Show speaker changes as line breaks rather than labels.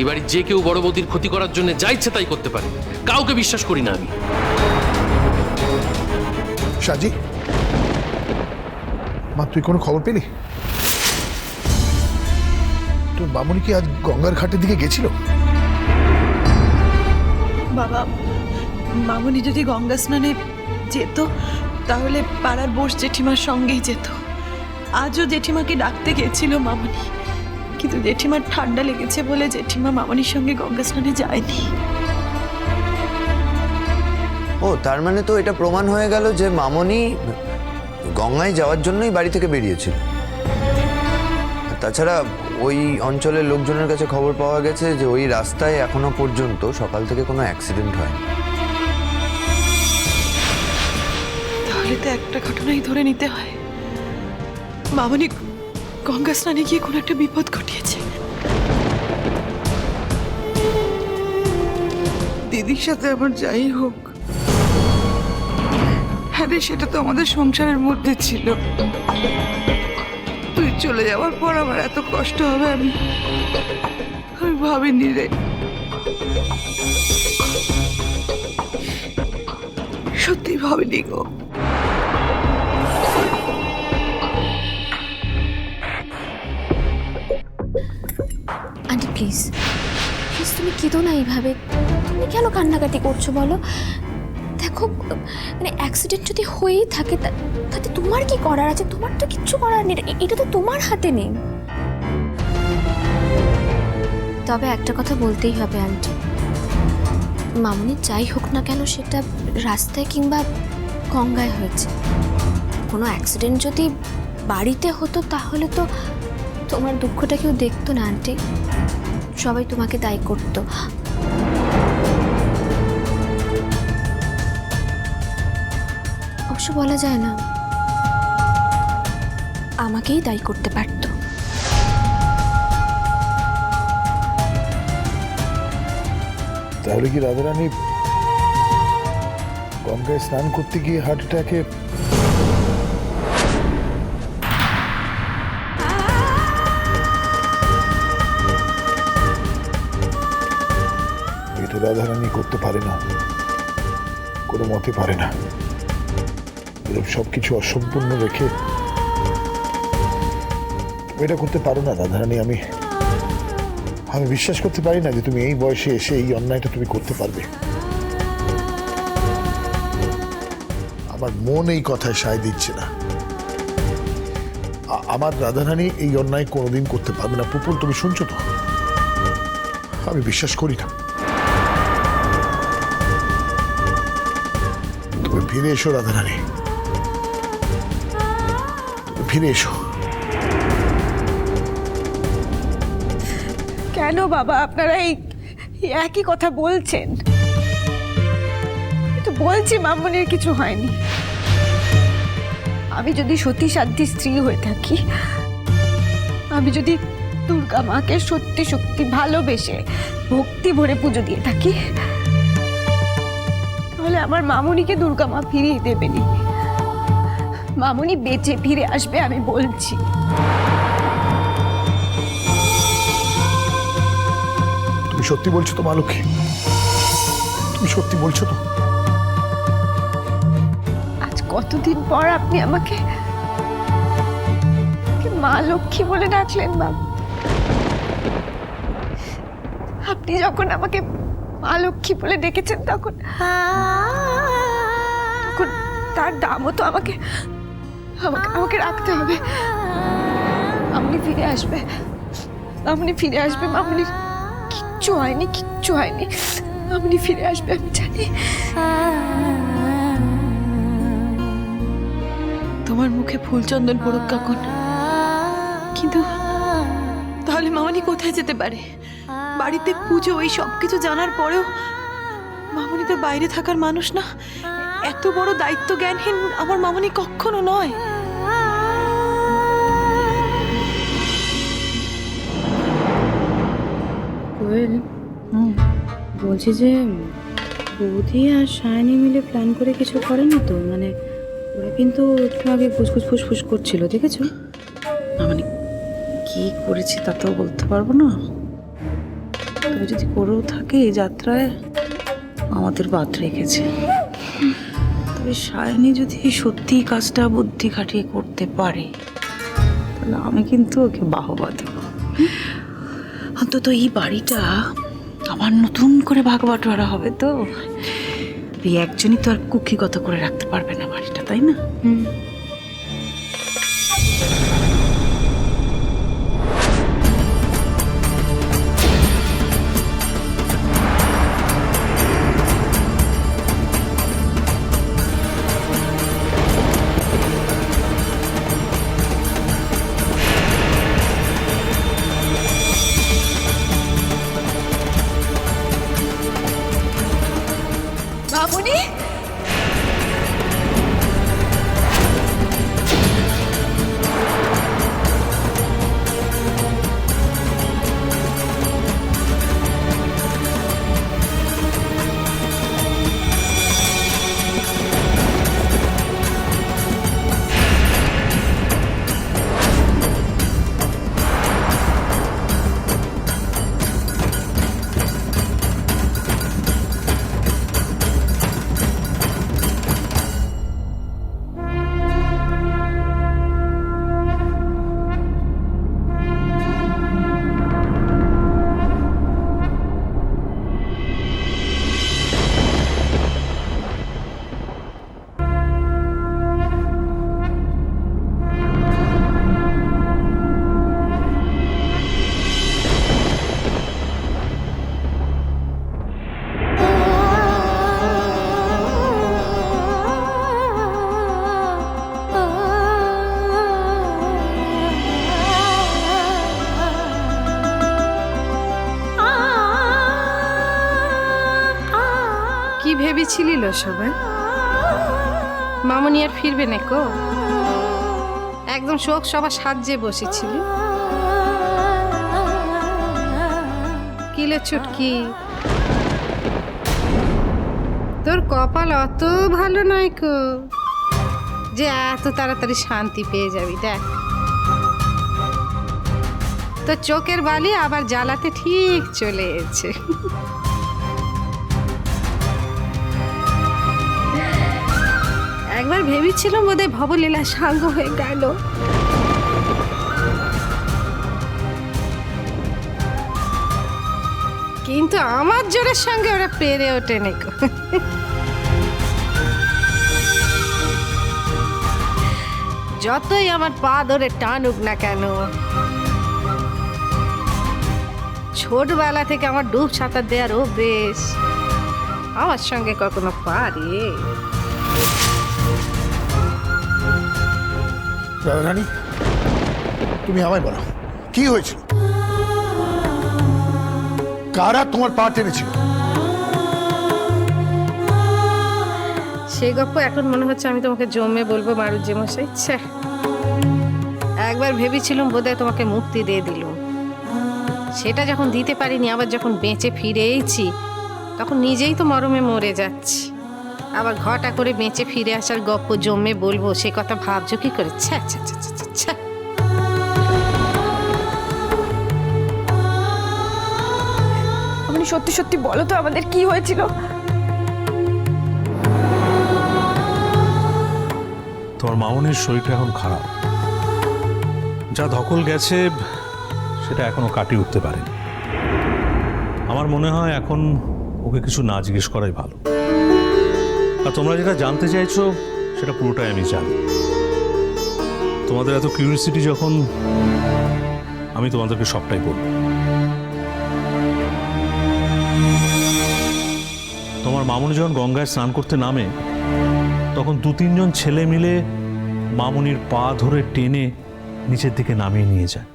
এই বাড়ির যে কেউ বড় বৌদির ক্ষতি করার জন্য যা ইচ্ছে তাই করতে পারে, কাউকে বিশ্বাস করি না আমি।
সাজি, মা তুই কোনো খবর পেলি? তোর মামুনি কি আজ গঙ্গার ঘাটের দিকে গেছিল?
বাবা, মামুনি যদি গঙ্গা স্নানে যেত তাহলে পাড়ার বোস জেঠিমার সঙ্গেই যেত। আজও জেঠিমাকে ডাকতে গেছিল মামুনি, কিন্তু জেঠিমার ঠান্ডা লেগেছে বলে জেঠিমা মামুনির সঙ্গে গঙ্গা স্নানে যায়নি।
ও, তার মানে তো এটা প্রমাণ হয়ে গেল যে মামনি গঙ্গায় যাওয়ার জন্যই বাড়ি থেকে বেরিয়েছিল। তাছাড়া ওই অঞ্চলের লোকজনের কাছে খবর পাওয়া গেছে যে ওই রাস্তায় এখনো পর্যন্ত সকাল থেকে কোনো অ্যাক্সিডেন্ট হয়।
তাহলে তো একটা ঘটনাই ধরে নিতে হয়, মামুনি গঙ্গা স্নানে গিয়ে কোনো একটা বিপদ ঘটিয়েছে।
দিদির সাথে আমার যাই হোক, হ্যাঁ রে, সেটা তো আমাদের সংসারের মধ্যে ছিল। তুই চলে যাওয়ার পর আমার এত কষ্ট হবে আমি ভাবিনি রে। সত্যি ভাবিনি গো।
আন্টি প্লিজ প্লিজ তুমি কেঁদো না এইভাবে। তুমি কেন কান্নাকাটি করছো বলো? দেখো, মানে অ্যাক্সিডেন্ট যদি হয়েই থাকে তাতে তোমার কি করার আছে? তোমার তো কিচ্ছু করার নেই, এটা তো তোমার হাতে নেই। তবে একটা কথা বলতেই হবে আন্টি, মামুনি যাই হোক না কেন সেটা রাস্তায় কিংবা গঙ্গায় হয়েছে। কোনো অ্যাক্সিডেন্ট যদি বাড়িতে হতো তাহলে তো তোমার দুঃখটা কেউ দেখতো না আন্টি, সবাই তোমাকে দায়ী করতো। অবশ্য বলা যায় না, আমাকেই দায়ী করতে পারতো।
তাহলে কি রাধারানী গঙ্গায় স্নান করতে গিয়ে হার্ট অ্যাটাকে এটা রাধারানী করতে পারে না, কোনো মতে পারে না। এরকম সবকিছু অসম্পূর্ণ রেখে এটা করতে পারো না রাধারানী। আমি বিশ্বাস করতে পারি না যে তুমি এই বয়সে এসে এই অন্যায়টা তুমি করতে পারবে। আমার মন এই কথায় সায় দিচ্ছে না। আমার রাধারানী এই অন্যায় কোনোদিন করতে পারবে না। পুপুল, তুমি শুনছো তো? আমি বিশ্বাস করি না। তুমি ফিরে এসো রাধারানী, তুমি ফিরে এসো।
কেন বাবা আপনারা এই একই কথা বলছেন? তো বলছি মামুনির কিছু হয়নি। আমি যদি সতী সাধ্যী স্ত্রী হয়ে থাকি, আমি যদি দুর্গা মাকে সত্যি সত্যি ভালোবেসে ভক্তি ভরে পুজো দিয়ে থাকি, তাহলে আমার মামুনিকে দুর্গা মা ফিরিয়ে দেবেনি। মামুনি বেঁচে ফিরে আসবে, আমি বলছি।
তুমি সত্যি বলছো তো মা লক্ষ্মী? তুমি সত্যি বলছো তো?
আজ কতদিন পর আপনি আমাকে মা লক্ষ্মী বলে ডাকলেন বাবা। আপনি যখন আমাকে মা লক্ষ্মী বলে ডেকেছেন তখন তার দামও তো আমাকে আমাকে রাখতে হবে। মামুনি ফিরে আসবে, মামুনি ফিরে আসবে। মামুনি কিচ্ছু হয়নি, কিচ্ছু হয়নি। মামুনি ফিরে আসবে, আমি জানি। তোমার মুখে ফুলচন্দন পড়ুক কাকুন, কিন্তু তাহলে মামুনি কোথায় যেতে পারে? বাড়িতে পুজো, ওই সব কিছু জানার পরেও মামুনি তো বাইরে থাকার মানুষ না। এত বড় দায়িত্ব জ্ঞানহীন আমার মামুনি কখনো নয়।
কোয়েল, বলছি যে বৌদি আর সায়নী মিলে প্ল্যান করে কিছু করেনি তো? মানে ওরা কিন্তু একটু আগে ফুসফুস ফুসফুস করছিল, দেখেছো?
মানে কি করেছে তা তো বলতে পারবো না। তবে যদি করেও থাকে এই যাত্রায় আমাদের বাদ রেখেছে। তবে সায়নী যদি সত্যি কাজটা বুদ্ধি খাটিয়ে করতে পারে তাহলে আমি কিন্তু ওকে বাহবা দেব। অন্তত এই বাড়িটা আবার নতুন করে ভাগ বাটোয়ারা হবে তো। এই একজনই তো আর কুক্ষিগত করে রাখতে পারবে না বাড়িটা, তাই না?
মামনি,
কি ভেবেছিলিল সবাই? মামনি আর ফিরবে না কো? একদম শোক সভা সাজ্যে বসেছিলি। কিলে ছুটকি, তোর কপাল অত ভালো নয় কো যে এত তাড়াতাড়ি শান্তি পেয়ে যাবি। দেখ, তোর চোখের বালি আবার জ্বালাতে ঠিক চলে এসেছে। একবার ভেবেছিলাম বোধহয় ভবলীলা সাঙ্গ হয়ে গেল, কিন্তু আমার জোরের সঙ্গে ওরা পেরে ওঠে নি। যতই আমার পা ধরে টানুক না কেন, ছোটবেলা থেকে আমার ডুব সাঁতার দেওয়ার অভ্যেস, আমার সঙ্গে কখনো পারে?
রানী, তুমি আমায় বলো কি হয়েছিল? কারা তোমার পা টেনেছিল?
সেই গপ্প এখন মনে হচ্ছে আমি তোমাকে জমে বলবো মারুজ্জি মশাই। ইচ্ছা একবার ভেবেছিলাম বোধহয় তোমাকে মুক্তি দিয়ে দিলুম, সেটা যখন দিতে পারিনি, আবার যখন বেঁচে ফিরে এসেছি তখন নিজেই তো মরমে মরে যাচ্ছি। আবার ঘটা করে বেঁচে ফিরে আসার গপ্প জমে বলবো, সে কথা ভাবছো কি করে? ছ্যা ছ্যা ছ্যা ছ্যা ছ্যা।
আপনি সত্যি সত্যি বলো তো আমাদের কি হয়েছিল?
তোমার মামনির শরীরটা এখন খারাপ, যা ধকল গেছে সেটা এখনো কাটিয়ে উঠতে পারেনি। আমার মনে হয় এখন ওকে কিছু না জিজ্ঞেস করাই ভালো। আর তোমরা যেটা জানতে চাইছো সেটা পুরোটাই আমি জানি। তোমাদের এত কিউরিয়াসিটি যখন, আমি তোমাদেরকে সবটাই বলবো। তোমার মামনি যখন গঙ্গায় স্নান করতে নামে, তখন 2-3 জন ছেলে মিলে মামনির পা ধরে টেনে নিচের দিকে নামিয়ে নিয়ে যায়।